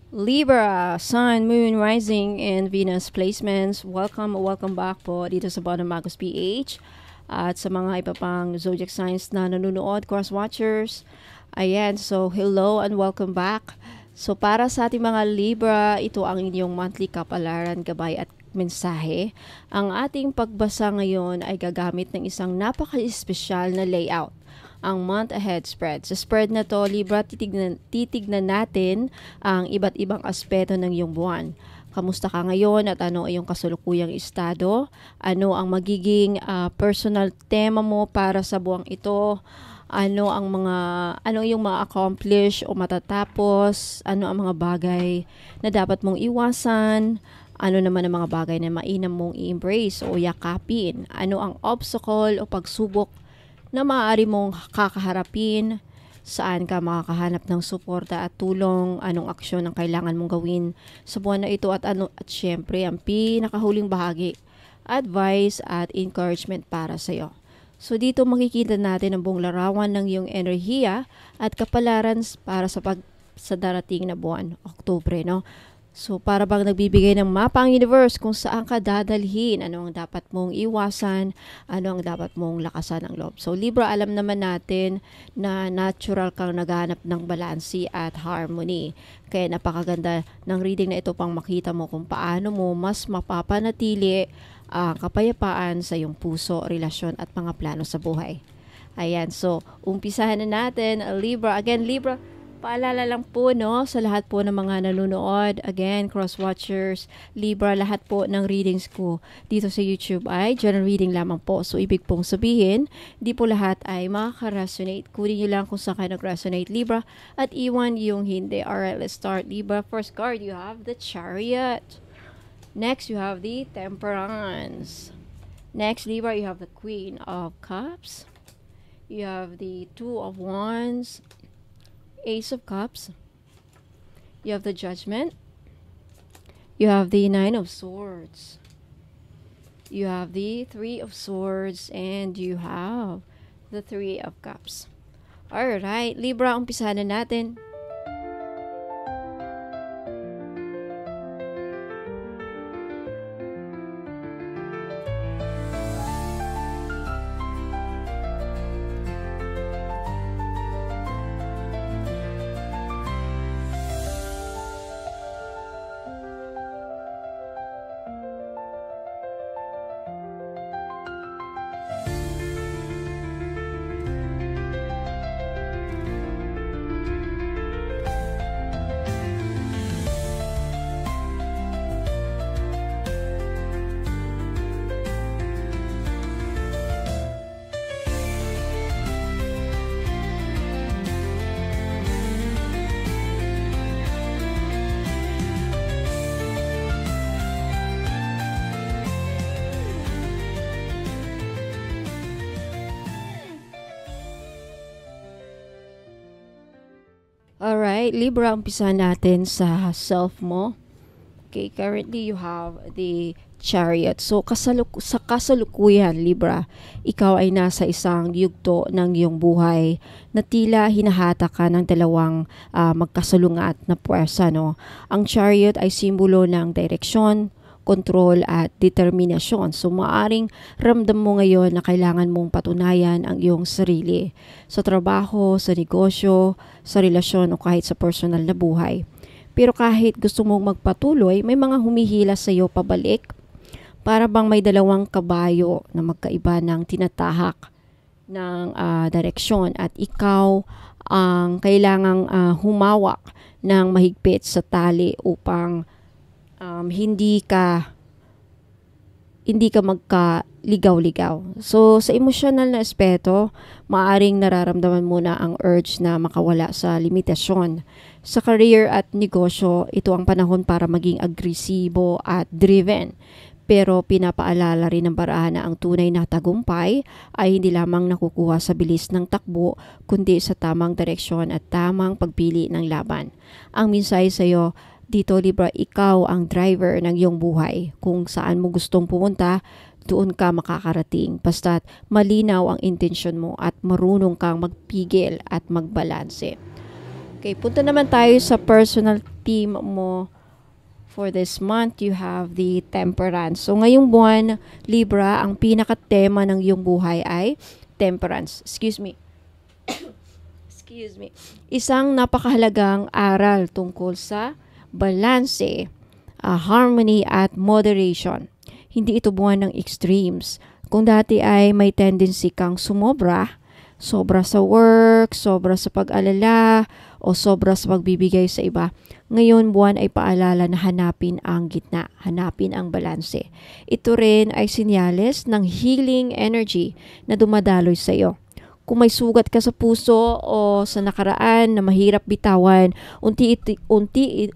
Libra, Sun, Moon, Rising, and Venus placements. Welcome back po dito sa Bottom Magos PH. At sa mga iba pang zodiac signs na nanonood, cross-watchers. Ayan, so hello and welcome back. So para sa ating mga Libra, ito ang inyong monthly kapalaran, gabay at mensahe. Ang ating pagbasa ngayon ay gagamit ng isang napaka-espesyal na layout, ang month ahead spread. Sa spread na to, Libra, titignan natin ang iba't ibang aspeto ng iyong buwan. Kamusta ka ngayon at ano ay iyong kasalukuyang estado? Ano ang magiging personal tema mo para sa buwang ito? Ano yung ma-accomplish o matatapos? Ano ang mga bagay na dapat mong iwasan? Ano naman ang mga bagay na mainam mong i-embrace o yakapin? Ano ang obstacle o pagsubok na maaari mong kakaharapin? Saan ka makakahanap ng suporta at tulong? Anong aksyon ang kailangan mong gawin sa buwan na ito? At syempre, ang pinakahuling bahagi, advice at encouragement para sa iyo. So dito makikita natin ang buong larawan ng iyong enerhiya at kapalaran para sa darating na buwan, Oktubre, no? So para bang nagbibigay ng mapa ang universe kung saan ka dadalhin, ano ang dapat mong iwasan, ano ang dapat mong lakasan ng loob. So Libra, alam naman natin na natural kang naghahanap ng balansi at harmony. Kaya napakaganda ng reading na ito pang makita mo kung paano mo mas mapapanatili ang kapayapaan sa iyong puso, relasyon at mga plano sa buhay. Ayan, so umpisahan na natin, Libra. Again, Libra, paalala lang po, no, sa lahat po ng mga nanonood, again, cross-watchers, Libra, lahat po ng readings ko dito sa YouTube ay general reading lamang po. So, ibig pong sabihin, di po lahat ay makaka-resonate. Kunin nyo lang kung saan kayo nag-resonate, Libra, at iwan yung hindi. Alright, let's start, Libra. First card, you have the Chariot. Next, you have the Temperance. Next, Libra, you have the Queen of Cups. You have the Two of Wands, Ace of Cups. You have the Judgment. You have the Nine of Swords. You have the Three of Swords. And you have the Three of Cups. Alright, Libra, umpisahan na natin. Alright, Libra, umpisahan natin sa self mo. Okay, currently you have the Chariot. So, sa kasalukuyan, Libra, ikaw ay nasa isang yugto ng iyong buhay na tila hinahata ka ng dalawang magkasalungat na puwersa, no? Ang Chariot ay simbolo ng direksyon, kontrol at determinasyon. So maaring ramdam mo ngayon na kailangan mong patunayan ang iyong sarili sa trabaho, sa negosyo, sa relasyon o kahit sa personal na buhay. Pero kahit gusto mong magpatuloy, may mga humihila sa iyo pabalik. Para bang may dalawang kabayo na magkaiba ng tinatahak ng direksyon at ikaw ang kailangang humawak ng mahigpit sa tali upang hindi ka magkaligaw-ligaw. So, sa emosyonal na aspeto, maaring nararamdaman mo na ang urge na makawala sa limitasyon. Sa career at negosyo, ito ang panahon para maging agresibo at driven. Pero pinapaalala rin ng barahan na ang tunay na tagumpay ay hindi lamang nakukuha sa bilis ng takbo, kundi sa tamang direksyon at tamang pagpili ng laban. Ang mensahe sa iyo dito, Libra, ikaw ang driver ng iyong buhay. Kung saan mo gustong pumunta, doon ka makakarating. Basta't malinaw ang intensyon mo at marunong kang magpigil at magbalanse. Okay, punta naman tayo sa personal theme mo. For this month, you have the temperance. So, ngayong buwan, Libra, ang pinaka-tema ng iyong buhay ay temperance. Excuse me. Isang napakahalagang aral tungkol sa balanse, harmony at moderation. Hindi ito buwan ng extremes. Kung dati ay may tendency kang sumobra, sobra sa work, sobra sa pag-alala, o sobra sa pagbibigay sa iba. Ngayon, buwan ay paalala na hanapin ang gitna, hanapin ang balanse. Ito rin ay sinyales ng healing energy na dumadaloy sa iyo. Kung may sugat ka sa puso o sa nakaraan na mahirap bitawan, unti-unti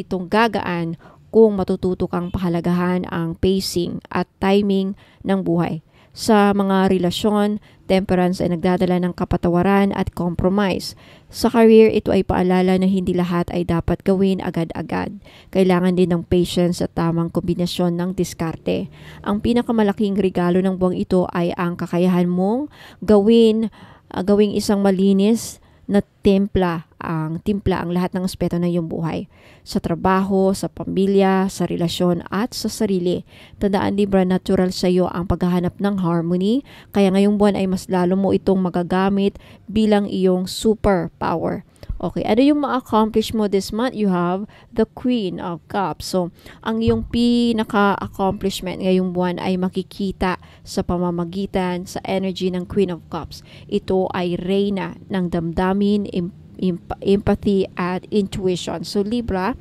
itong gagaan kung matututo kang pahalagahan ang pacing at timing ng buhay. Sa mga relasyon, temperance ay nagdadala ng kapatawaran at compromise. Sa career, ito ay paalala na hindi lahat ay dapat gawin agad-agad. Kailangan din ng patience at tamang kombinasyon ng diskarte. Ang pinakamalaking regalo ng buwang ito ay ang kakayahan mong gawing isang malinis na timpla ang lahat ng aspeto ng iyong buhay. Sa trabaho, sa pamilya, sa relasyon at sa sarili. Tandaan, Libra, natural sa iyo ang paghahanap ng harmony, kaya ngayong buwan ay mas lalo mo itong magagamit bilang iyong superpower. Okay, ano yung ma-accomplish mo this month? You have the Queen of Cups. So, ang iyong pinaka-accomplishment ngayong buwan ay makikita sa pamamagitan sa energy ng Queen of Cups. Ito ay reyna ng damdamin, empathy at intuition. So, Libra,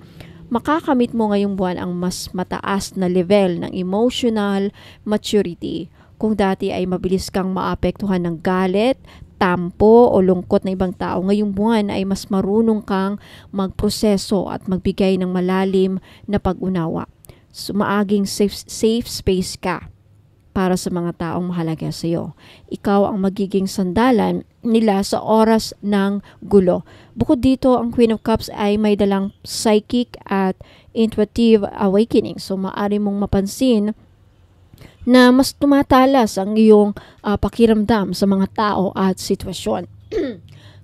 makakamit mo ngayong buwan ang mas mataas na level ng emotional maturity. Kung dati ay mabilis kang maapektuhan ng galit, tampo o lungkot ng ibang tao, ngayong buwan ay mas marunong kang magproseso at magbigay ng malalim na pag-unawa. So, maaging safe space ka para sa mga taong mahalaga sa iyo. Ikaw ang magiging sandalan nila sa oras ng gulo. Bukod dito, ang Queen of Cups ay may dalang psychic at intuitive awakening. So, maaari mong mapansin na mas tumatalas ang iyong pakiramdam sa mga tao at sitwasyon.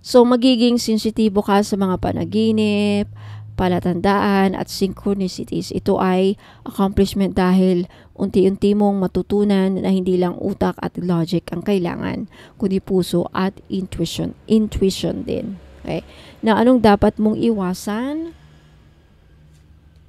So, magiging sensitibo ka sa mga panaginip, palatandaan at synchronicities. Ito ay accomplishment dahil unti-unti mong matutunan na hindi lang utak at logic ang kailangan, kundi puso at intuition din. Okay? Na anong dapat mong iwasan?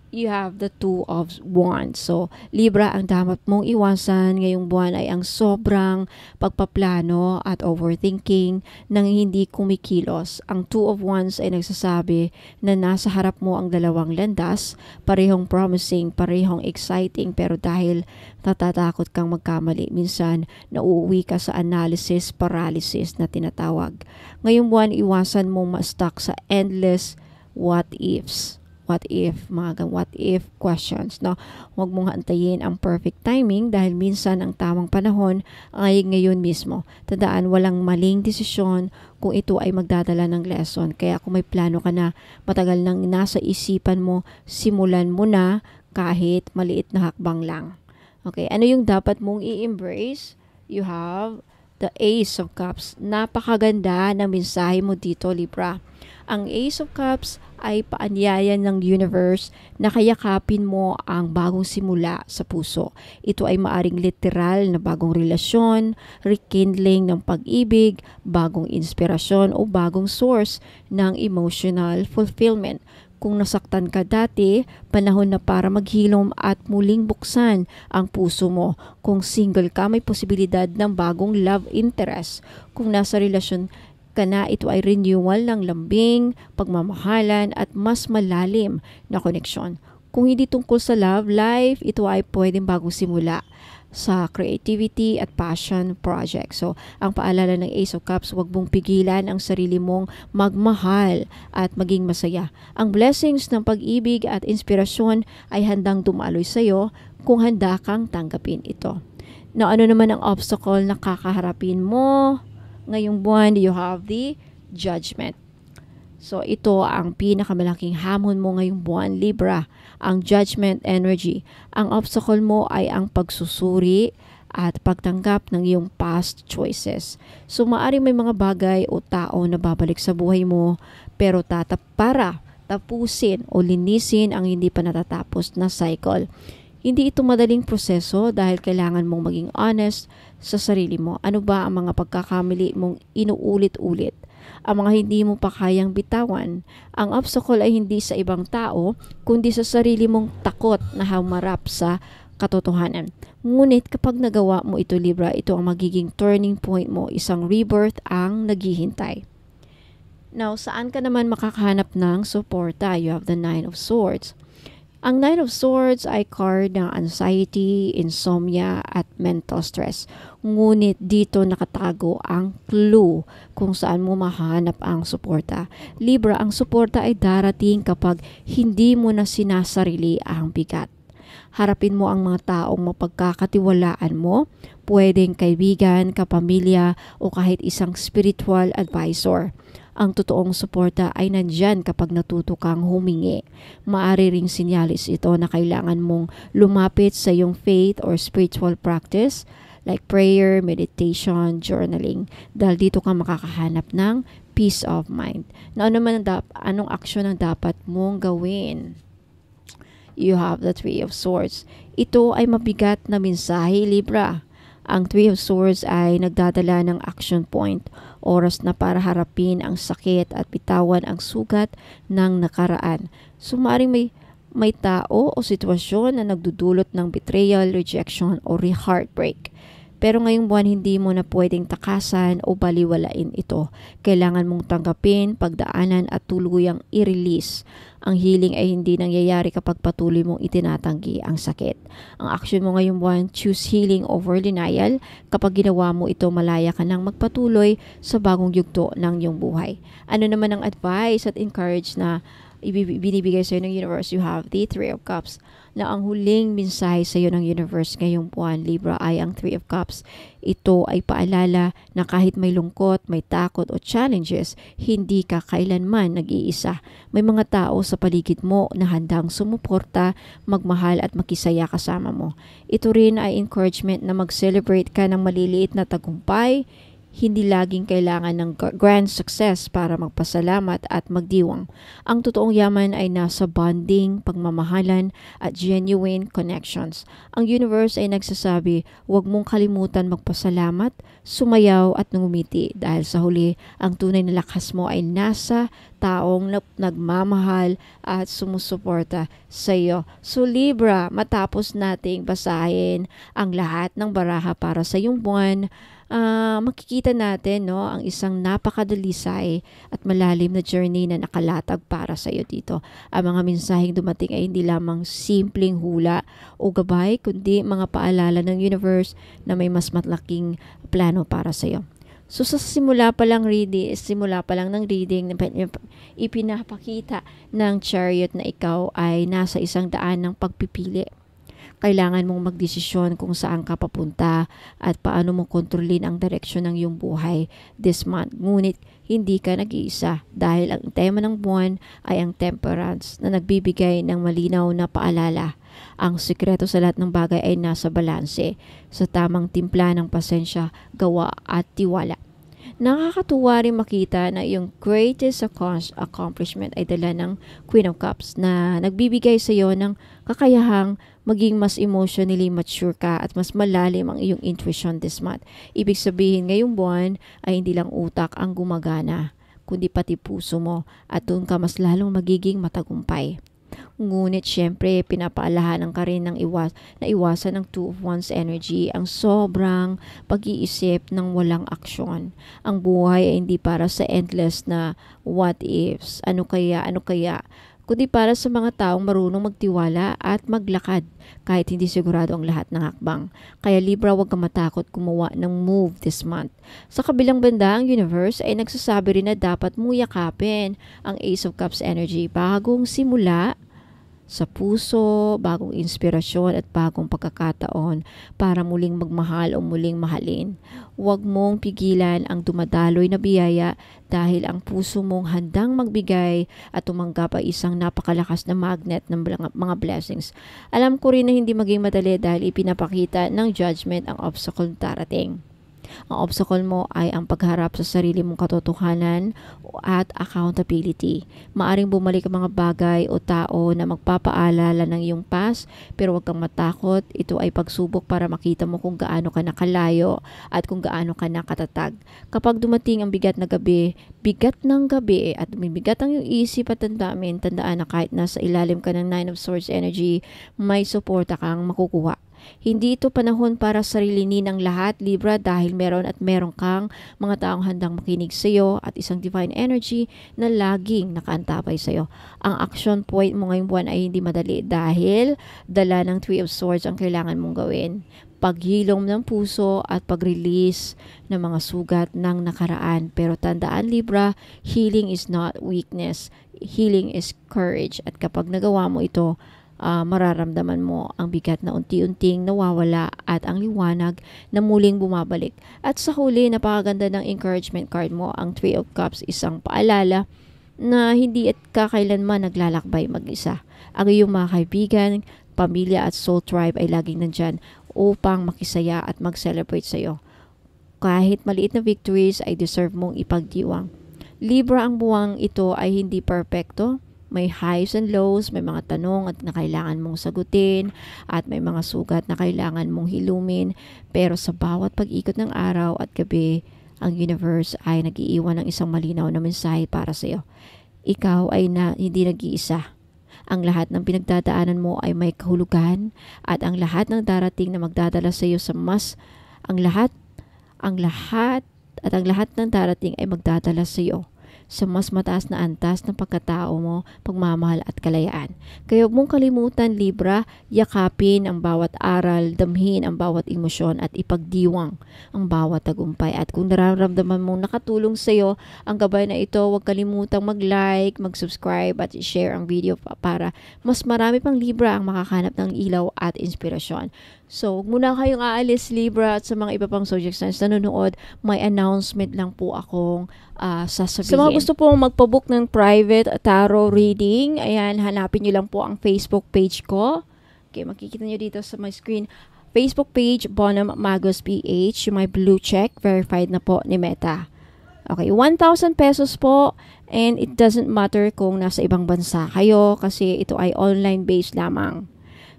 You have the Two of Wands. So, Libra, ang dapat mong iwasan ngayong buwan ay ang sobrang pagpaplano at overthinking nang hindi kumikilos. Ang Two of Wands ay nagsasabi na nasa harap mo ang dalawang landas, parehong promising, parehong exciting, pero dahil natatakot kang magkamali, minsan nauuwi ka sa analysis paralysis na tinatawag. Ngayong buwan, iwasan mong ma-stuck sa endless what ifs. What if questions, no? Huwag mong hantayin ang perfect timing dahil minsan ang tamang panahon ay ngayon mismo. Tandaan, walang maling desisyon kung ito ay magdadala ng lesson. Kaya kung may plano ka na matagal nang nasa isipan mo, simulan mo na kahit maliit na hakbang lang. Okay, ano yung dapat mong i-embrace? You have the Ace of Cups. Napakaganda ng mensahe mo dito, Libra. Ang Ace of Cups ay paanyayan ng universe na kayakapin mo ang bagong simula sa puso. Ito ay maaring literal na bagong relasyon, rekindling ng pag-ibig, bagong inspirasyon o bagong source ng emotional fulfillment. Kung nasaktan ka dati, panahon na para maghilom at muling buksan ang puso mo. Kung single ka, may posibilidad ng bagong love interest. Kung nasa relasyon ka na, ito ay renewal ng lambing, pagmamahalan at mas malalim na koneksyon. Kung hindi tungkol sa love life, ito ay pwedeng bagong simula sa creativity at passion project. So, ang paalala ng Ace of Cups, huwag mong pigilan ang sarili mong magmahal at maging masaya. Ang blessings ng pag-ibig at inspirasyon ay handang dumaloy sa iyo kung handa kang tanggapin ito. Na ano naman ang obstacle na kakaharapin mo ngayong buwan? You have the Judgment. So, ito ang pinakamalaking hamon mo ngayong buwan, Libra, ang Judgment energy. Ang obstacle mo ay ang pagsusuri at pagtanggap ng iyong past choices. So, maaaring may mga bagay o tao na babalik sa buhay mo, pero para tapusin o linisin ang hindi pa natatapos na cycle. Hindi ito madaling proseso dahil kailangan mong maging honest sa sarili mo. Ano ba ang mga pagkakamali mong inuulit-ulit? Ang mga hindi mo pa kayang bitawan. Ang obstacle ay hindi sa ibang tao, kundi sa sarili mong takot na humarap sa katotohanan. Ngunit kapag nagawa mo ito, Libra, ito ang magiging turning point mo. Isang rebirth ang naghihintay. Now, saan ka naman makakahanap ng suporta? You have the Nine of Swords. Ang Nine of Swords ay card ng anxiety, insomnia, at mental stress. Ngunit dito nakatago ang clue kung saan mo mahanap ang suporta. Libra, ang suporta ay darating kapag hindi mo na sinasarili ang bigat. Harapin mo ang mga taong mapagkakatiwalaan mo, pwedeng kaibigan, kapamilya, o kahit isang spiritual advisor. Ang totoong suporta ay nandyan kapag natuto kang humingi. Maaari ring sinyalis ito na kailangan mong lumapit sa iyong faith or spiritual practice like prayer, meditation, journaling. Dahil dito ka makakahanap ng peace of mind. Na anong aksyon ang dapat mong gawin? You have the Three of Swords. Ito ay mabigat na mensahe, Libra. Ang Three of Swords ay nagdadala ng action point, oras na para harapin ang sakit at bitawan ang sugat ng nakaraan. So maaaring may tao o sitwasyon na nagdudulot ng betrayal, rejection o heartbreak. Pero ngayong buwan hindi mo na pwedeng takasan o baliwalain ito. Kailangan mong tanggapin, pagdaanan at tuluyang i-release. Ang healing ay hindi nangyayari kapag patuloy mong itinatanggi ang sakit. Ang action mo ngayong buwan, choose healing over denial. Kapag ginawa mo ito, malaya ka nang magpatuloy sa bagong yugto ng iyong buhay. Ano naman ang advice at encourage na binibigay sa iyo ng universe? You have the Three of Cups. Na ang huling mensahe sa iyo ng universe ngayong buwan, Libra, ay ang Three of Cups. Ito ay paalala na kahit may lungkot, may takot o challenges, hindi ka kailanman nag-iisa. May mga tao sa paligid mo na handang sumuporta, magmahal at makisaya kasama mo. Ito rin ay encouragement na mag-celebrate ka ng maliliit na tagumpay. Hindi laging kailangan ng grand success para magpasalamat at magdiwang. Ang totoong yaman ay nasa bonding, pagmamahalan at genuine connections. Ang universe ay nagsasabi, huwag mong kalimutan magpasalamat, sumayaw at ngumiti dahil sa huli, ang tunay na lakas mo ay nasa taong nagmamahal at sumusuporta sa iyo. So Libra, matapos nating basahin ang lahat ng baraha para sa iyong buwan, makikita natin ang isang napakadalisay at malalim na journey na nakalatag para sa iyo dito. Ang mga mensaheng dumating ay hindi lamang simpleng hula o gabay, kundi mga paalala ng universe na may mas malaking plano para sa iyo. So sa simula pa lang ng reading, ipinapakita ng Chariot na ikaw ay nasa isang daan ng pagpipili. Kailangan mong magdesisyon kung saan ka papunta at paano mo kontrolin ang direksyon ng iyong buhay this month. Ngunit hindi ka nag-iisa dahil ang tema ng buwan ay ang Temperance na nagbibigay ng malinaw na paalala. Ang sikreto sa lahat ng bagay ay nasa balanse, sa tamang timpla ng pasensya, gawa at tiwala. Nakakatuwa rin makita na yung greatest accomplishment ay dala ng Queen of Cups na nagbibigay sa iyo ng kakayahang maging mas emotionally mature ka at mas malalim ang iyong intuition this month. Ibig sabihin, ngayong buwan ay hindi lang utak ang gumagana, kundi pati puso mo at doon ka mas lalong magiging matagumpay. Ngunit syempre, pinapaalahanan ka rin ng iwasan ng Two of Wands energy, ang sobrang pag-iisip ng walang aksyon. Ang buhay ay hindi para sa endless na what ifs, ano kaya, kundi para sa mga taong marunong magtiwala at maglakad kahit hindi sigurado ang lahat ng hakbang. Kaya Libra, huwag kang matakot gumawa ng move this month. Sa kabilang banda, ang universe ay nagsasabi rin na dapat mo yakapin ang Ace of Cups energy, bagong simula sa puso, bagong inspirasyon at bagong pagkakataon para muling magmahal o muling mahalin. Huwag mong pigilan ang dumadaloy na biyaya dahil ang puso mong handang magbigay at tumanggap ay isang napakalakas na magnet ng mga blessings. Alam ko rin na hindi maging madali dahil ipinapakita ng judgment ang obstacle darating. Ang obstacle mo ay ang pagharap sa sarili mong katotohanan at accountability. Maaring bumalik ang mga bagay o tao na magpapaalala ng iyong past, pero huwag kang matakot. Ito ay pagsubok para makita mo kung gaano ka nakalayo at kung gaano ka nakatatag. Kapag dumating ang bigat ng gabi at bibigat ang iyong isip at tandaan na kahit nasa ilalim ka ng Nine of Swords energy, may suporta kang makukuha. Hindi ito panahon para sarilinin ang lahat, Libra, dahil meron kang mga taong handang makinig sa iyo at isang divine energy na laging nakaantabay sa iyo. Ang action point mo ngayong buwan ay hindi madali dahil dala ng Three of Swords ang kailangan mong gawin. Paghilom ng puso at pag-release ng mga sugat ng nakaraan. Pero tandaan, Libra, healing is not weakness. Healing is courage. At kapag nagawa mo ito, mararamdaman mo ang bigat na unti-unting nawawala at ang liwanag na muling bumabalik. At sa huli, napakaganda ng encouragement card mo. Ang Three of Cups, isang paalala na hindi at kakailanman naglalakbay mag-isa. Ang iyong mga kaibigan, pamilya at soul tribe ay laging nandyan upang makisaya at mag-celebrate sa iyo. Kahit maliit na victories ay deserve mong ipagdiwang. Libra, ang buwang ito ay hindi perpekto. May highs and lows, may mga tanong at na kailangan mong sagutin at may mga sugat na kailangan mong hilumin. Pero sa bawat pag-ikot ng araw at gabi, ang universe ay nag-iiwan ng isang malinaw na mensahe para sa iyo. Ikaw ay hindi nag-iisa. Ang lahat ng pinagdadaanan mo ay may kahulugan at ang lahat ng darating na magdadala sa iyo sa ang lahat ng darating ay magdadala sa iyo sa mas mataas na antas ng pagkatao mo, pagmamahal at kalayaan. Kaya huwag mong kalimutan, Libra, yakapin ang bawat aral, damhin ang bawat emosyon at ipagdiwang ang bawat tagumpay. At kung nararamdaman mong nakatulong sa iyo ang gabay na ito, huwag kalimutang mag-like, mag-subscribe at share ang video para mas marami pang Libra ang makakanap ng ilaw at inspirasyon. So, huwag muna kayong aalis, Libra, at sa mga iba pang zodiac signs na nanonood, may announcement lang po akong sasabihin. Sa mga gusto pong magpabook ng private tarot reading, ayan, hanapin nyo lang po ang Facebook page ko. Okay, makikita nyo dito sa my screen. Facebook page, Bonum Magos PH, yung may blue check, verified na po ni Meta. Okay, 1,000 pesos po, and it doesn't matter kung nasa ibang bansa kayo kasi ito ay online-based lamang.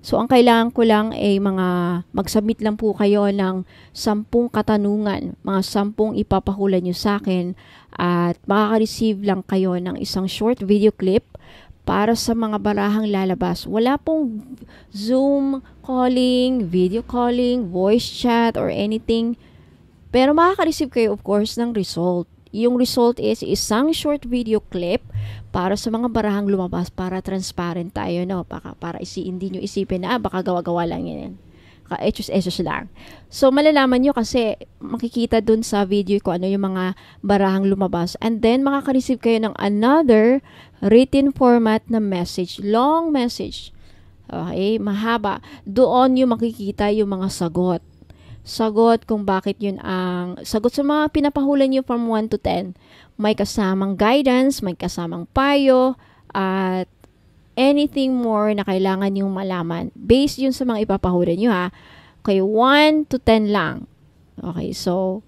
So, ang kailangan ko lang ay mag-submit lang po kayo ng 10 katanungan, mga 10 ipapahula nyo sa akin at makaka-receive lang kayo ng isang short video clip para sa mga barahang lalabas. Wala pong Zoom calling, video calling, voice chat, or anything. Pero makaka-receive kayo, of course, ng result. Yung result is isang short video clip para sa mga barahang lumabas para transparent tayo, no? Para hindi nyo isipin na baka gawa-gawa lang yan. Ka-etos lang. So, malalaman nyo kasi makikita dun sa video ko ano yung mga barahang lumabas. And then, makaka-receive kayo ng another written format na message. Long message. Okay? Mahaba. Doon yung makikita yung mga sagot kung bakit yun ang sagot sa mga pinapahula nyo from 1 to 10. May kasamang guidance, may kasamang payo, at anything more na kailangan yung malaman. Based yun sa mga ipapahula nyo, ha. Okay, 1 to 10 lang. Okay, so,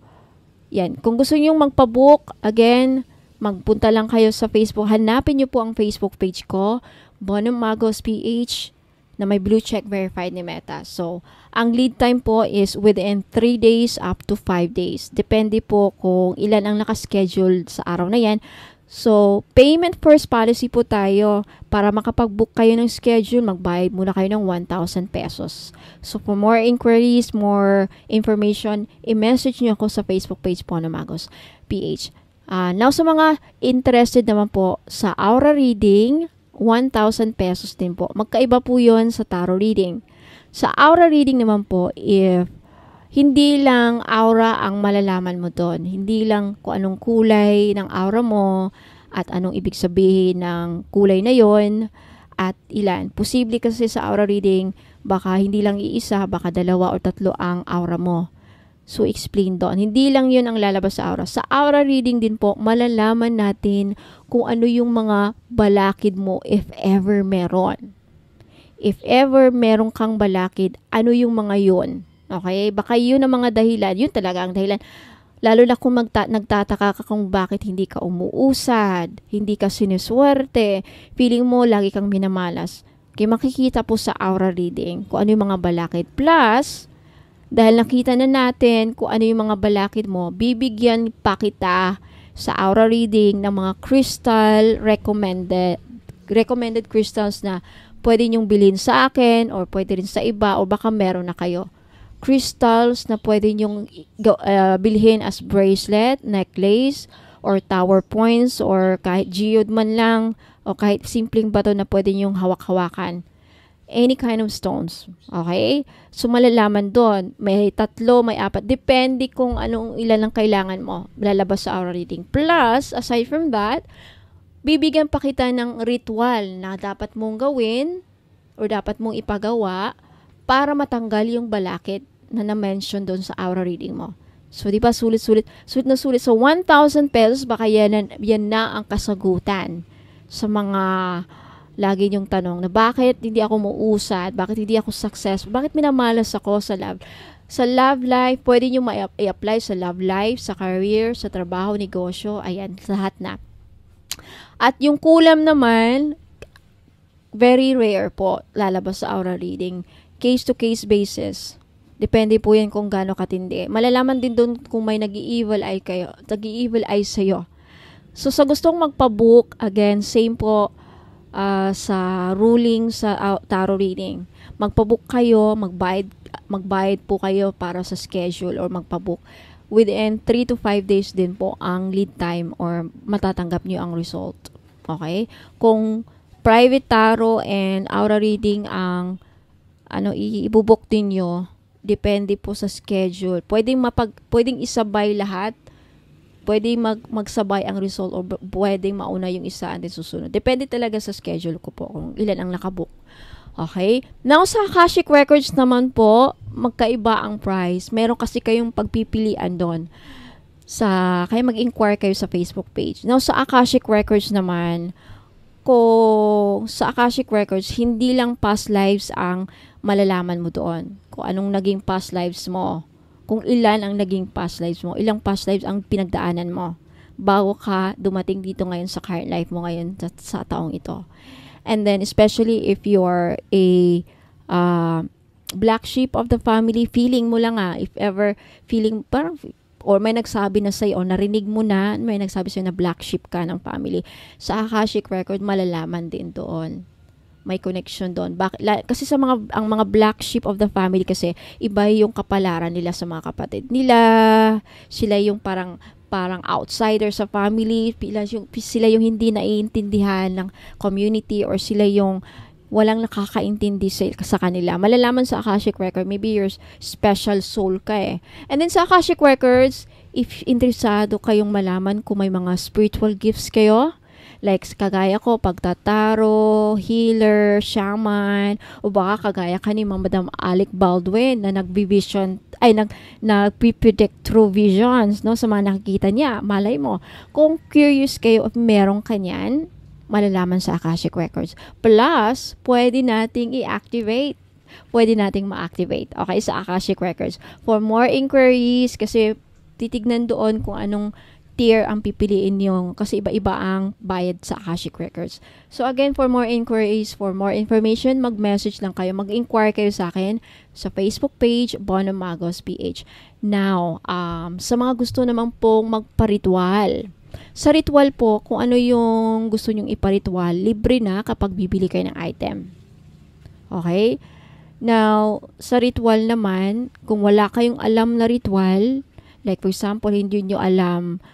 yan. Kung gusto nyo magpabook, again, magpunta lang kayo sa Facebook. Hanapin nyo po ang Facebook page ko, Bonum Magos PH, na may blue check verified ni Meta. So, ang lead time po is within 3 days up to 5 days. Depende po kung ilan ang nakaschedule sa araw na yan. So, payment first policy po tayo. Para makapag-book kayo ng schedule, magbayad muna kayo ng 1,000 pesos. So, for more inquiries, more information, i-message nyo ako sa Facebook page po na Magos PH. Now, sa mga interested naman po sa aura reading, 1,000 pesos din po. Magkaiba po yon sa tarot reading. Sa aura reading naman po, if hindi lang aura ang malalaman mo doon, hindi lang kung anong kulay ng aura mo at anong ibig sabihin ng kulay na yon at ilan. Posible kasi sa aura reading, baka hindi lang iisa, baka 2 o 3 ang aura mo. So, explain doon. Hindi lang yun ang lalabas sa aura. Sa aura reading din po, malalaman natin kung ano yung mga balakid mo if ever meron. If ever meron kang balakid, ano yung mga yun? Okay? Baka yun ang mga dahilan. Yun talaga ang dahilan. Lalo na kung nagtataka ka kung bakit hindi ka umuusad, hindi ka siniswerte, feeling mo lagi kang minamalas. Kaya makikita po sa aura reading kung ano yung mga balakid. Plus, dahil nakita na natin kung ano yung mga balakid mo, bibigyan pa kita sa aura reading ng mga crystal recommended crystals na pwede nyong bilhin sa akin or pwede rin sa iba o baka meron na kayo. Crystals na pwede nyong bilhin as bracelet, necklace, or tower points, or kahit geode man lang, o kahit simpleng bato na pwede nyong hawak-hawakan. Any kind of stones. Okay? So, malalaman doon. May 3, may 4. Depende kung anong ilan ang kailangan mo. Lalabas sa aura reading. Plus, aside from that, bibigyan pa kita ng ritual na dapat mong gawin or dapat mong ipagawa para matanggal yung balakid na na-mention doon sa aura reading mo. So, di ba, sulit-sulit. Sulit na sulit. So, 1,000 pesos, baka yan na ang kasagutan sa mga lagi niyong tanong na bakit hindi ako muusad, bakit hindi ako successful, bakit minamalas ako sa love. Sa love life, pwede niyo i-apply sa love life, sa career, sa trabaho, negosyo, ayan, lahat na. At yung kulam naman, very rare po lalabas sa aura reading. Case-to-case basis. Depende po yan kung gaano katindi. Malalaman din doon kung may nag-i-evil eye sa'yo. So, sa gustong magpabook, again, same po sa ruling sa tarot reading. Magpabook kayo, magbayad po kayo para sa schedule or magpabook. Within 3 to 5 days din po ang lead time or matatanggap nyo ang result. Okay? Kung private tarot and aura reading ang ibubuk din nyo, depende po sa schedule. Pwedeng isabay lahat. Pwedeng magsabay ang result o pwedeng mauna yung isa and then susunod. Depende talaga sa schedule ko po kung ilan ang nakabook. Okay? Now, sa Akashic Records naman po, magkaiba ang price. Meron kasi kayong pagpipilian doon. Kaya mag-inquire kayo sa Facebook page. Now, sa Akashic Records naman, sa Akashic Records, hindi lang past lives ang malalaman mo doon. Kung anong naging past lives mo. Kung ilan ang naging past lives mo. Ilang past lives ang pinagdaanan mo. Bago ka dumating dito ngayon sa current life mo ngayon sa taong ito. And then, especially if you're a black sheep of the family, feeling mo lang if ever feeling, parang or may nagsabi na sa'yo, o narinig mo na, may nagsabi sa'yo na black sheep ka ng family. Sa Akashic Record, malalaman din doon. May connection doon. Kasi ang mga black sheep of the family kasi, iba yung kapalaran nila sa mga kapatid nila. Sila yung parang outsider sa family. Sila yung hindi naiintindihan ng community or sila yung walang nakakaintindi sa kanila. Malalaman sa Akashic Record, maybe you're special soul ka And then sa Akashic Records, if interesado kayong malaman kung may mga spiritual gifts kayo, like kagaya ko, pagtataro, healer, shaman, o baka kagaya ka ni Madam Alec Baldwin na nagpipredict through visions, no, sa mga nakikita niya. Malay mo, kung curious kayo at meron kanyan, malalaman sa Akashic Records. Plus, pwede nating i-activate. Pwede nating ma-activate. Okay, sa Akashic Records. For more inquiries, kasi titignan doon kung anong tier ang pipiliin nyo. Kasi iba-iba ang bayad sa Akashic Records. So again, for more inquiries, for more information, mag-message lang kayo. Mag-inquire kayo sa akin sa Facebook page, Bono Magos PH. Now, sa mga gusto naman pong magpa-ritual, sa ritual po, kung ano yung gusto nyong iparitual, libre na kapag bibili kayo ng item. Okay? Now, sa ritual naman, kung wala kayong alam na ritual, like for example, hindi nyo alam,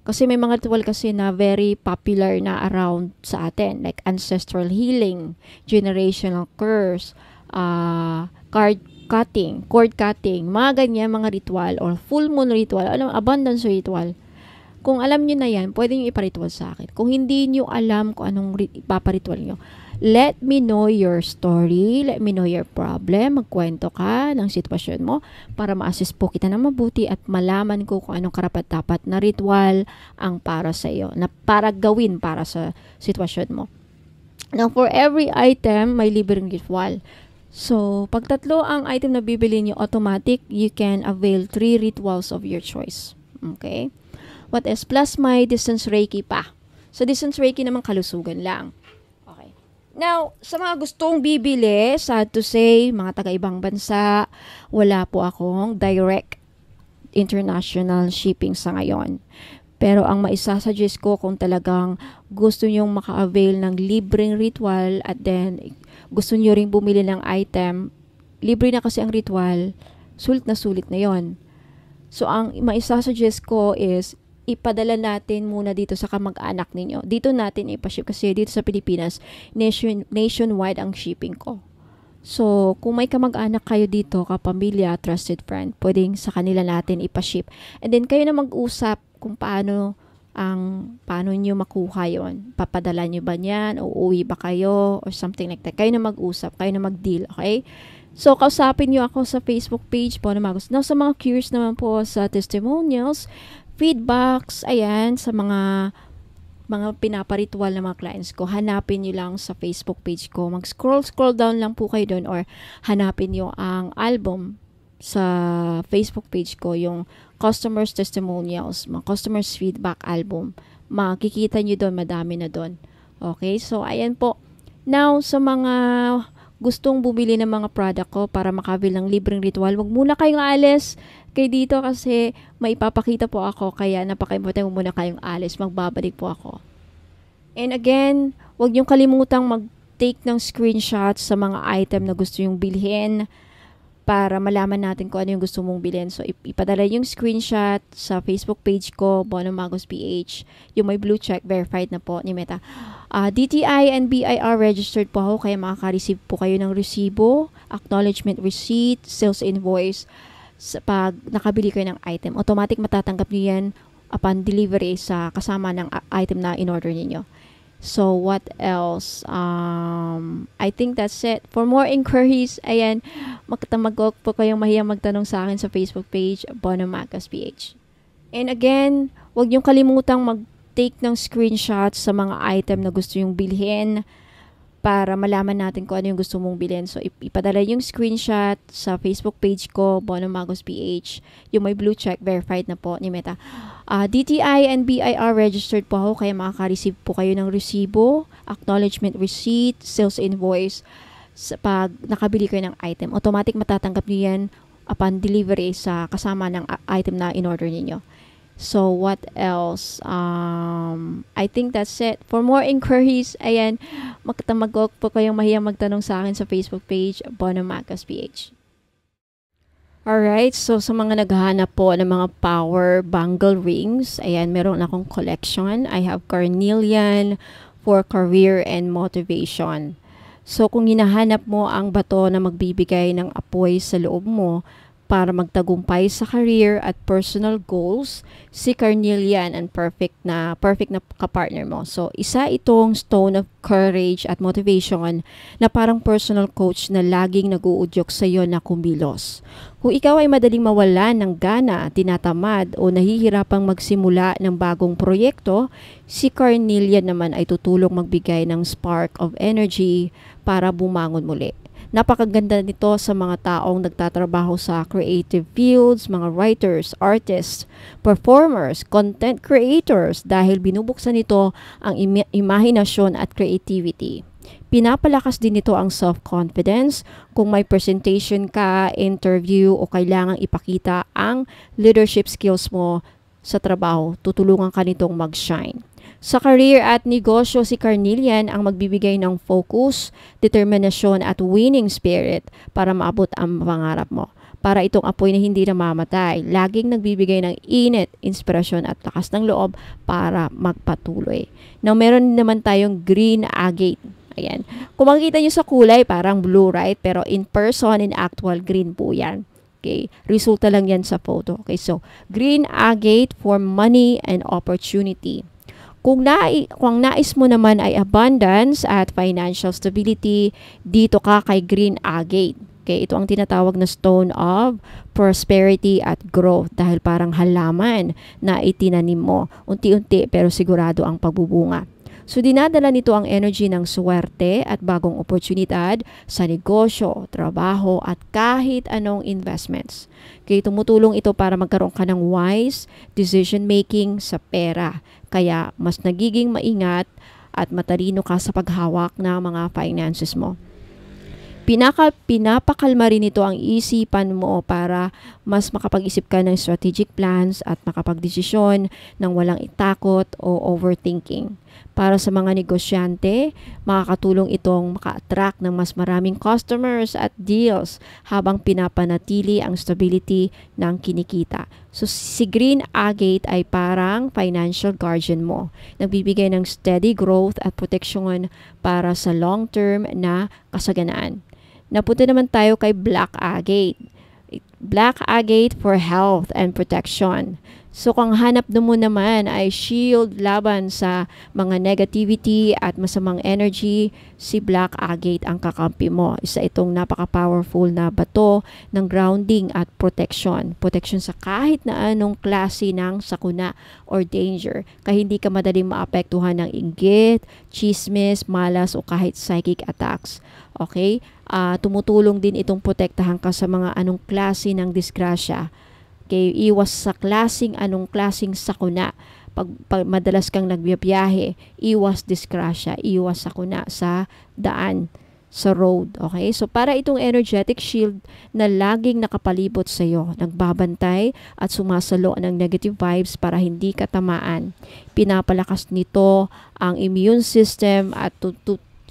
kasi may mga ritual kasi na very popular na around sa atin, like ancestral healing, generational curse, cord cutting, mga ganyan, mga ritual, or full moon ritual, abundance ritual. Kung alam nyo na yan, pwede nyo iparitual sa akin. Kung hindi nyo alam kung anong ipaparitual nyo, let me know your story, let me know your problem, magkwento ka ng sitwasyon mo para ma-assist po kita na mabuti at malaman ko kung anong karapat-dapat na ritual ang para sa iyo, na para gawin para sa sitwasyon mo. Now, for every item, may libreng ritual. So, pag tatlo ang item na bibili nyo, automatic, you can avail 3 rituals of your choice. Okay? What else? Plus may distance Reiki pa. So, distance Reiki naman kalusugan lang. Okay. Now, sa mga gustong bibili, sad to say, mga taga-ibang bansa, wala po akong direct international shipping sa ngayon. Pero ang maisasuggest ko kung talagang gusto nyong maka-avail ng libreng ritual at then gusto nyo ring bumili ng item, libre na kasi ang ritual, sulit na yon. So ang maisasuggest ko is ipadala natin muna dito sa kamag-anak ninyo. Dito natin ipaship kasi dito sa Pilipinas, nationwide ang shipping ko. So, kung may kamag-anak kayo dito, kapamilya, trusted friend, pwedeng sa kanila natin ipaship. And then, kayo na mag-usap kung paano nyo makuha yon. Papadala nyo ba niyan? O uwi ba kayo? Or something like that. Kayo na mag-usap. Kayo na mag-deal. Okay? So, kausapin nyo ako sa Facebook page po na Magos. Now, sa mga curious naman po sa testimonials, feedbacks, ayan, sa mga pinaparitual na mga clients ko, hanapin nyo lang sa Facebook page ko. Mag-scroll down lang po kayo doon or hanapin nyo ang album sa Facebook page ko, yung customers testimonials, mga customers feedback album. Makikita nyo doon, madami na doon. Okay, so ayan po. Now, sa mga gustong bumili ng mga product ko para makabil ng libreng ritual, wag muna kayong alis kay dito kasi may ipapakita po ako, kaya napaka-importante muna kayong alis, magbabalik po ako. And again, wag niyong kalimutang mag-take ng screenshots sa mga item na gusto yung bilhin para malaman natin kung ano yung gusto mong bilhin. So, ipadala yung screenshot sa Facebook page ko, Bono Magos PH, yung may blue check, verified na po ni Meta. DTI and BIR registered po ako, kaya makaka-receive po kayo ng resibo, acknowledgement receipt, sales invoice, pag nakabili kayo ng item. Automatic matatanggap niyo yan upon delivery sa kasama ng item na in-order niyo. So, what else? I think that's it. For more inquiries, ayan, magtamagok po kayong mahiyang magtanong sa akin sa Facebook page, Bono Magos PH. And again, huwag niyong kalimutang mag-take ng screenshots sa mga item na gusto yung bilhin para malaman natin kung ano yung gusto mong bilhin. So, ipadala yung screenshot sa Facebook page ko, Bono Magos PH, yung may blue check, verified na po ni Meta. DTI and BIR registered po ako, kaya makaka-receive po kayo ng resibo, acknowledgement receipt, sales invoice, pag nakabili kayo ng item. Automatic matatanggap niyo yan upon delivery sa kasama ng item na in-order niyo. So, what else? I think that's it. For more inquiries, ayan, magtamagok po kayong mahiyang magtanong sa akin sa Facebook page, Bono Magos PH. Alright, so sa mga naghahanap po ng mga power bangle rings, ayan, meron akong collection. I have carnelian for career and motivation. So, kung hinahanap mo ang bato na magbibigay ng apoy sa loob mo, para magtagumpay sa career at personal goals, si carnelian ang perfect na kapartner mo. So, isa itong stone of courage at motivation na parang personal coach na laging nag-uudyok sa iyo na kumilos. Kung ikaw ay madaling mawalan ng gana, tinatamad o nahihirapang magsimula ng bagong proyekto, si carnelian naman ay tutulong magbigay ng spark of energy para bumangon muli. Napakaganda nito sa mga taong nagtatrabaho sa creative fields, mga writers, artists, performers, content creators dahil binubuksan nito ang imahinasyon at creativity. Pinapalakas din nito ang self-confidence kung may presentation ka, interview o kailangang ipakita ang leadership skills mo sa trabaho. Tutulungan ka nitong mag-shine. Sa career at negosyo, si carnelian ang magbibigay ng focus, determinasyon at winning spirit para maabot ang pangarap mo. Para itong apoy na hindi namamatay, laging nagbibigay ng init, inspirasyon at lakas ng loob para magpatuloy. Now, meron naman tayong green agate. Ayan. Kung makikita nyo sa kulay, parang blue, right? Pero in person, in actual, green po yan. Okay, resulta lang yan sa photo. Okay, so green agate for money and opportunity. Kung nais mo naman ay abundance at financial stability, dito ka kay green agate. Okay, ito ang tinatawag na stone of prosperity at growth dahil parang halaman na itinanim mo. Unti-unti pero sigurado ang pagbubunga. So dinadala nito ang energy ng swerte at bagong oportunidad sa negosyo, trabaho at kahit anong investments. Kaya tumutulong ito para magkaroon ka ng wise decision making sa pera. Kaya mas nagiging maingat at matalino ka sa paghawak ng mga finances mo. Pinapakalma rin ito ang isipan mo para mas makapag-isip ka ng strategic plans at makapagdesisyon ng walang itakot o overthinking. Para sa mga negosyante, makakatulong itong maka-attract ng mas maraming customers at deals habang pinapanatili ang stability ng kinikita. So si Green Agate ay parang financial guardian mo. Nagbibigay ng steady growth at proteksyon para sa long-term na kasaganaan. Napunta naman tayo kay Black Agate. Black Agate for health and protection. So kung hanap mo naman ay shield laban sa mga negativity at masamang energy, si Black Agate ang kakampi mo. Isa itong napaka-powerful na bato ng grounding at protection. Protection sa kahit na anong klase ng sakuna or danger. Kaya hindi ka madaling maapektuhan ng inggit, chismis, malas o kahit psychic attacks. Okay? Tumutulong din itong protektahan ka sa mga anong klase ng disgrasya. Okay, iwas sa anong klaseng sakuna. Pag madalas kang nagbiyahe, iwas disgrasya, iwas sakuna sa daan, sa road. Okay? So para itong energetic shield na laging nakapalibot sa iyo, nagbabantay at sumasalo ng negative vibes para hindi ka tamaan. Pinapalakas nito ang immune system at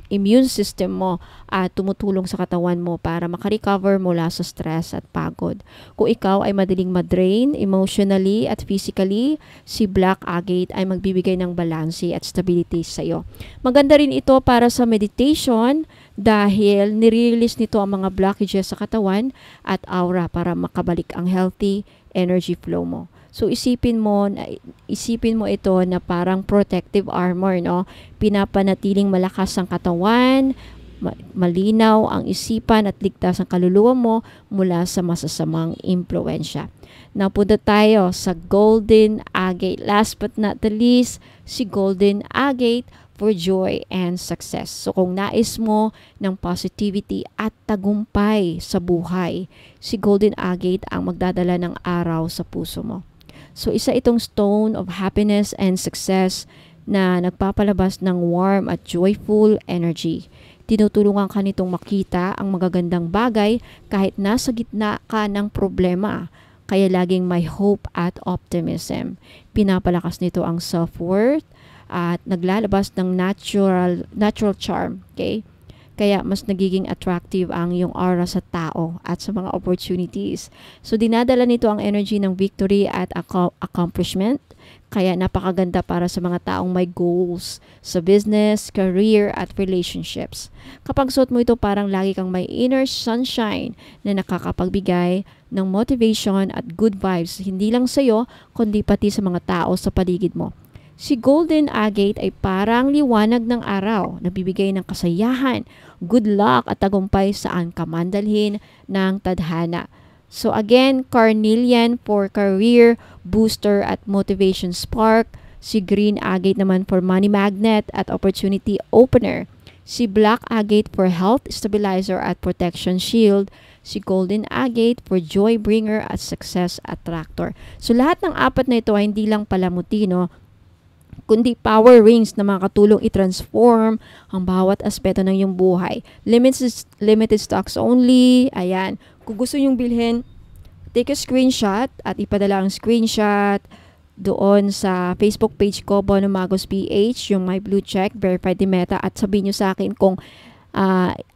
immune system mo at tumutulong sa katawan mo para makarecover mula sa stress at pagod. Kung ikaw ay madaling madrain emotionally at physically, si Black Agate ay magbibigay ng balanse at stability sa iyo. Maganda rin ito para sa meditation dahil nire-release nito ang mga blockages sa katawan at aura para makabalik ang healthy energy flow mo. So isipin mo ito na parang protective armor, no? Pinapanatiling malakas ang katawan, malinaw ang isipan at ligtas ang kaluluwa mo mula sa masasamang impluwensya. Napunta tayo sa Golden Agate. Last but not the least, si Golden Agate for joy and success. So kung nais mo ng positivity at tagumpay sa buhay, si Golden Agate ang magdadala ng araw sa puso mo. So isa itong stone of happiness and success na nagpapalabas ng warm at joyful energy. Tinutulungan ka nitong makita ang magagandang bagay kahit nasa gitna ka ng problema. Kaya laging may hope at optimism. Pinapalakas nito ang self-worth at naglalabas ng natural charm. Okay? Kaya mas nagiging attractive ang iyong aura sa tao at sa mga opportunities. So dinadala nito ang energy ng victory at accomplishment. Kaya napakaganda para sa mga taong may goals sa business, career at relationships. Kapag suot mo ito, parang lagi kang may inner sunshine na nakakapagbigay ng motivation at good vibes hindi lang sa iyo kundi pati sa mga tao sa paligid mo. Si Golden Agate ay parang liwanag ng araw na bibigay ng kasayahan, good luck at tagumpay saan ka man dalhin ng tadhana. So again, carnelian for career booster at motivation spark. Si Green Agate naman for money magnet at opportunity opener. Si Black Agate for health stabilizer at protection shield. Si Golden Agate for joy bringer at success attractor. So lahat ng apat na ito ay hindi lang palamuti, no? Kundi power rings na makatulong i-transform ang bawat aspeto ng iyong buhay. Limited stocks only. Ayan. Kung gusto nyong bilhin, take a screenshot at ipadala ang screenshot doon sa Facebook page ko, Bono Magos PH, yung my blue check, verified ni Meta, at sabihin nyo sa akin kung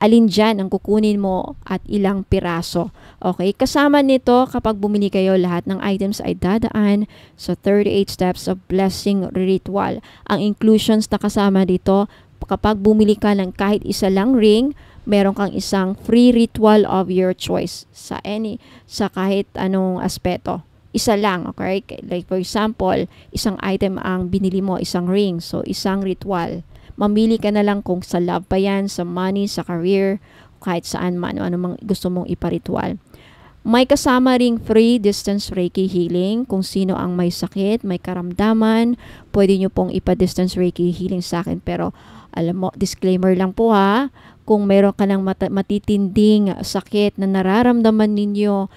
alin dyan ang kukunin mo at ilang piraso. Okay, kasama nito kapag bumili kayo, lahat ng items ay dadaan sa 38 steps of blessing ritual. Ang inclusions na kasama dito, kapag bumili ka ng kahit isa lang ring, meron kang isang free ritual of your choice sa kahit anong aspeto. Isa lang, okay? Like for example, isang item ang binili mo, isang ring, so isang ritual. Mamili ka na lang kung sa love pa yan, sa money, sa career, kahit saan man, ano mang gusto mong iparitual. May kasama ring free distance Reiki healing. Kung sino ang may sakit, may karamdaman, pwede nyo pong ipa-distance Reiki healing sa akin. Pero alam mo, disclaimer lang po ha, kung meron ka ng matitinding sakit na nararamdaman ninyo,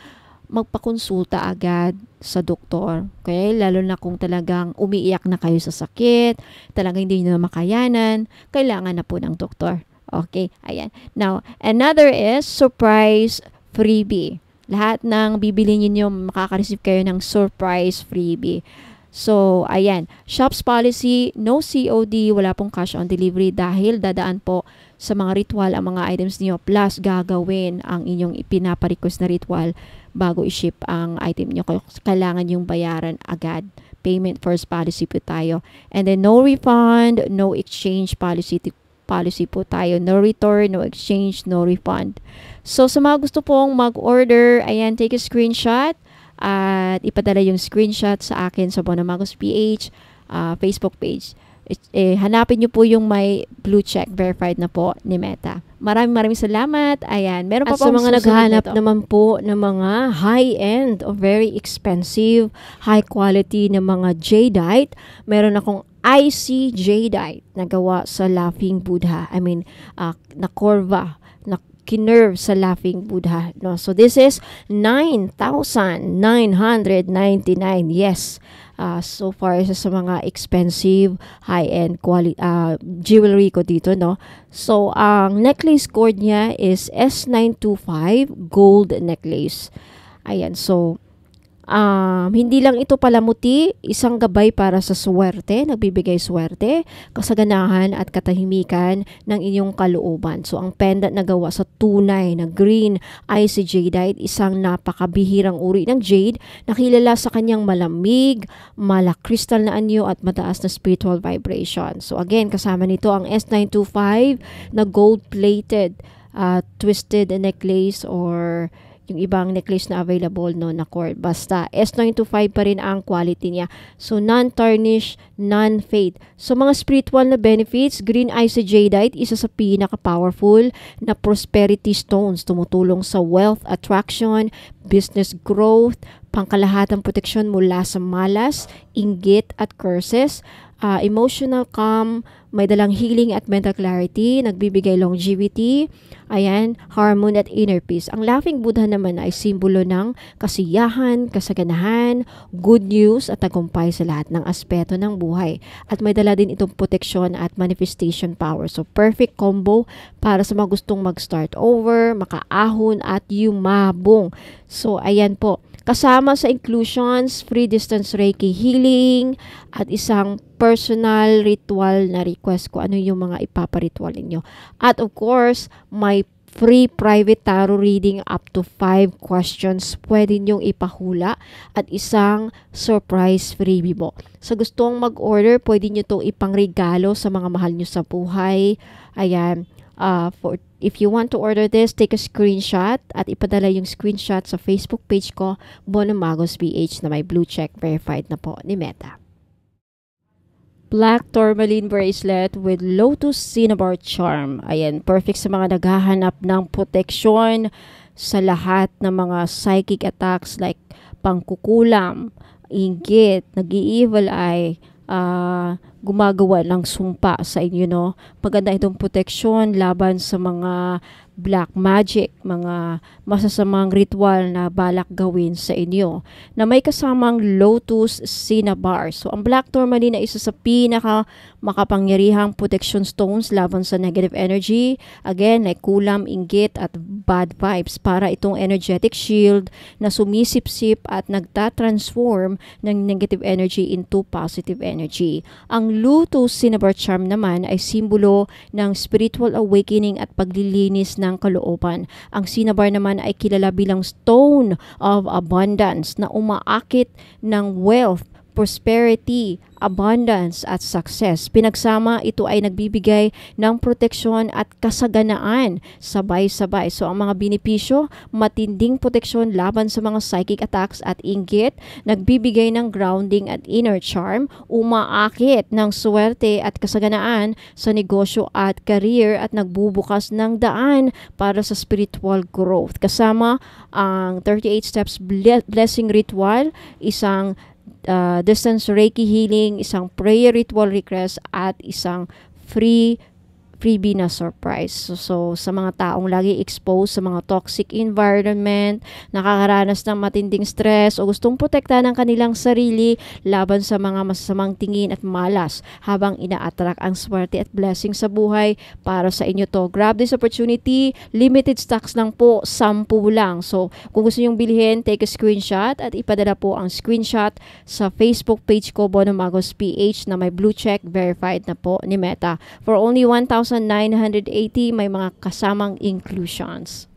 magpakonsulta agad sa doktor. Okay? Lalo na kung talagang umiiyak na kayo sa sakit, talagang hindi nyo na makayanan, kailangan na po ng doktor. Okay? Ayan. Now, another is surprise freebie. Lahat ng bibili ninyo, makaka-receive kayo ng surprise freebie. So, ayan. Shop's policy, no COD, wala pong cash on delivery dahil dadaan po sa mga ritual ang mga items niyo plus gagawin ang inyong ipinapa-request na ritual bago i-ship ang item nyo. Kailangan yung bayaran agad. Payment first policy po tayo. And then no refund, no exchange policy po tayo. No return, no exchange, no refund. So sa mga gusto pong mag-order, ayan, take a screenshot at ipadala yung screenshot sa akin sa Bonamagos PH Facebook page. Hanapin nyo po yung may blue check verified na po ni Meta. Maraming salamat. Ayan, meron pa po sa mga naghahanap naman po ng mga high-end or very expensive, high quality na mga jadeite. Meron akong IC jadeite na gawa sa Laughing Buddha. I mean, na Corva, na kinerve sa Laughing Buddha. No? So this is 9,999. Yes. So far sa mga expensive high-end quality jewelry ko dito, no. So ang necklace cord niya is S925 gold necklace. Ayan, so hindi lang ito palamuti, isang gabay para sa swerte, nagbibigay swerte, kasaganahan at katahimikan ng inyong kalooban. So ang pendant na gawa sa tunay na green IC jadeite, isang napakabihirang uri ng jade na kilala sa kanyang malamig, malakristal na anyo at mataas na spiritual vibration. So again, kasama nito ang S925 na gold-plated twisted necklace or yung ibang necklace na available, no, na cord. Basta S925 pa rin ang quality niya. So non-tarnish, non-fade. So mga spiritual na benefits, green IC jadeite, isa sa pinaka-powerful na prosperity stones, tumutulong sa wealth attraction, business growth, pangkalahatang proteksyon mula sa malas, inggit at curses, emotional calm, may dalang healing at mental clarity, nagbibigay longevity, ayan, harmony at inner peace. Ang Laughing Buddha naman ay simbolo ng kasiyahan, kasaganahan, good news at tagumpay sa lahat ng aspeto ng buhay. At may dala din itong proteksyon at manifestation power. So perfect combo para sa mga gustong mag-start over, makaahon at yumabong. So ayan po. Kasama sa inclusions, free distance Reiki healing, at isang personal ritual na request ko ano yung mga ipaparitual ninyo. At of course, may free private tarot reading up to 5 questions pwede nyong ipahula at isang surprise freebie po. Sa gustong mag-order, pwede nyo itong ipangregalo sa mga mahal nyo sa buhay. Ayan. If you want to order this, take a screenshot at ipadala yung screenshot sa Facebook page ko, Bonamagos PH, na may blue check verified na po ni Meta. Black tourmaline bracelet with lotus cinnabar charm. Ayan, perfect sa mga naghahanap ng proteksyon sa lahat ng mga psychic attacks like pangkukulam, inggit, nag-i-evil eye, gumagawa ng sumpa sa inyo, no? Maganda itong proteksyon laban sa mga black magic, mga masasamang ritual na balak gawin sa inyo, na may kasamang lotus cinnabar. So ang black tourmaline ay isa sa pinaka makapangyarihang protection stones laban sa negative energy, again like kulam, inggit at bad vibes, para itong energetic shield na sumisipsip at nagtatransform ng negative energy into positive energy. Ang lotus cinnabar charm naman ay simbolo ng spiritual awakening at paglilinis ng kalooban. Ang cinnabar naman ay kilala bilang stone of abundance na umaakit ng wealth, prosperity, abundance at success. Pinagsama, ito ay nagbibigay ng proteksyon at kasaganaan sabay-sabay. So ang mga benepisyo, matinding proteksyon laban sa mga psychic attacks at inggit, nagbibigay ng grounding at inner charm, umaakit ng swerte at kasaganaan sa negosyo at career at nagbubukas ng daan para sa spiritual growth. Kasama ang 38 steps blessing ritual, isang distance Reiki healing, isang prayer ritual request at isang freebie na surprise. So, sa mga taong lagi exposed sa mga toxic environment, nakakaranas ng matinding stress o gustong protektahan ng kanilang sarili laban sa mga masasamang tingin at malas habang ina-attract ang swerte at blessing sa buhay para sa inyo to. Grab this opportunity. Limited stocks lang po, 10 lang. So, kung gusto nyong bilhin, take a screenshot at ipadala po ang screenshot sa Facebook page ko, Bono Magos PH, na may blue check, verified na po ni Meta. For only 1,980, may mga kasamang inclusions.